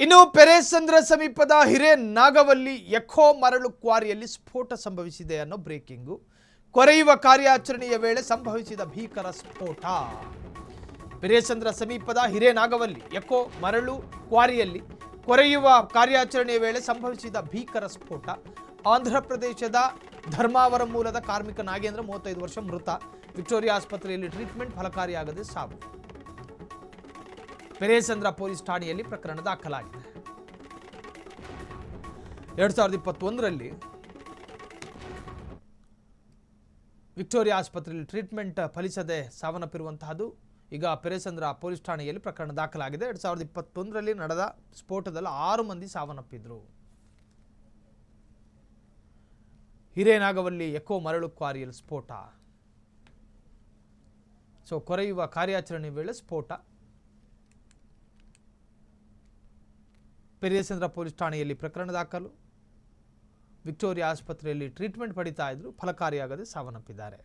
ಇನ್ನು ಪೆರೇಸಂದ್ರ ಸಮೀಪದ ಹಿರೇನಾಗವಲ್ಲಿ ಎಕೋ ಮರಳು ಕ್ವಾರಿಯಲ್ಲಿ ಸ್ಫೋಟ ಸಂಭವಿಸಿದೆ ಅನ್ನೋ ಬ್ರೇಕಿಂಗು. ಕೊರೆಯುವ ಕಾರ್ಯಾಚರಣೆಯ ವೇಳೆ ಸಂಭವಿಸಿದ ಭೀಕರ ಸ್ಫೋಟ. ಪೆರೇಸಂದ್ರ ಸಮೀಪದ ಹಿರೇನಾಗವಲ್ಲಿ ಎಕೋ ಮರಳು ಕ್ವಾರಿಯಲ್ಲಿ ಕೊರೆಯುವ ಕಾರ್ಯಾಚರಣೆಯ ವೇಳೆ ಸಂಭವಿಸಿದ ಭೀಕರ ಸ್ಫೋಟ. ಆಂಧ್ರ ಪ್ರದೇಶದ ಧರ್ಮಾವರಂ ಮೂಲದ ಕಾರ್ಮಿಕ ನಾಗೇಂದ್ರ 35 ವರ್ಷ ಮೃತ. ವಿಕ್ಟೋರಿಯಾ ಆಸ್ಪತ್ರೆಯಲ್ಲಿ ಟ್ರೀಟ್ಮೆಂಟ್ ಫಲಕಾರಿಯಾಗದೆ ಸಾವು. ಪೆರೇಸಂದ್ರ ಪೊಲೀಸ್ ಠಾಣೆಯಲ್ಲಿ ಪ್ರಕರಣ ದಾಖಲಾಗಿದೆ. 2021ರಲ್ಲಿ ವಿಕ್ಟೋರಿಯಾ ಆಸ್ಪತ್ರೆಯಲ್ಲಿ ಟ್ರೀಟ್ಮೆಂಟ್ ಫಲಿಸದೆ ಸಾವನ್ನಪ್ಪಿರುವಂತಹದ್ದು. ಈಗ ಪೆರೇಸಂದ್ರ ಪೊಲೀಸ್ ಠಾಣೆಯಲ್ಲಿ ಪ್ರಕರಣ ದಾಖಲಾಗಿದೆ. 2021ರಲ್ಲಿ ನಡೆದ ಸ್ಫೋಟದಲ್ಲಿ 6 ಮಂದಿ ಸಾವನ್ನಪ್ಪಿದ್ರು. ಹಿರೇನಾಗವಲ್ಲಿ ಎಕೋ ಮರಳು ಕ್ವಾರಿಯಲ್ಲಿ ಸ್ಫೋಟ. ಕೊರೆಯುವ ಕಾರ್ಯಾಚರಣೆ ವೇಳೆ ಸ್ಫೋಟ. ಪೆರೇಸಂದ್ರ ಪೊಲೀಸ್ ಠಾಣೆಯಲ್ಲಿ ಪ್ರಕರಣ ದಾಖಲು. ವಿಕ್ಟೋರಿಯಾ ಆಸ್ಪತ್ರೆಯಲ್ಲಿ ಟ್ರೀಟ್ಮೆಂಟ್ ಪಡಿತಾ ಇದ್ರು, ಫಲಕಾರಿಯಾಗದೆ ಸಾವನ್ನಪ್ಪಿದ್ದಾರೆ.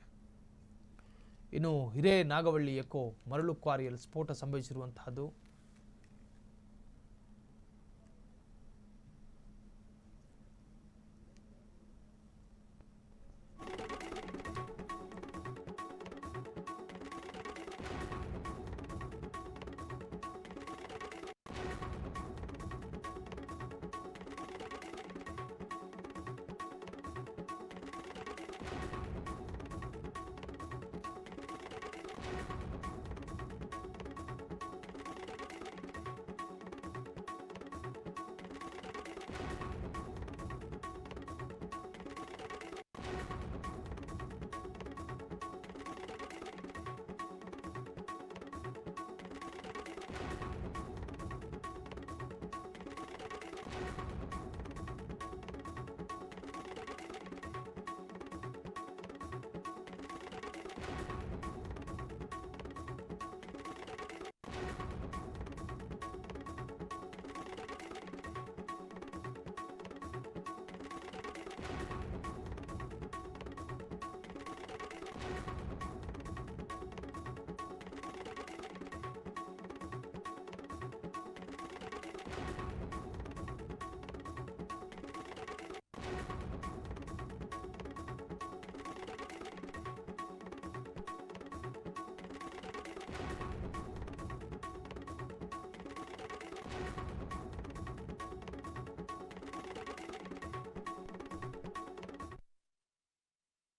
ಇನ್ನು ಹಿರೇನಾಗವಲ್ಲಿ ಎಕೋ ಮರಳು ಕ್ವಾರಿಯಲ್ಲಿ ಸ್ಫೋಟ ಸಂಭವಿಸಿರುವಂತಹದ್ದು.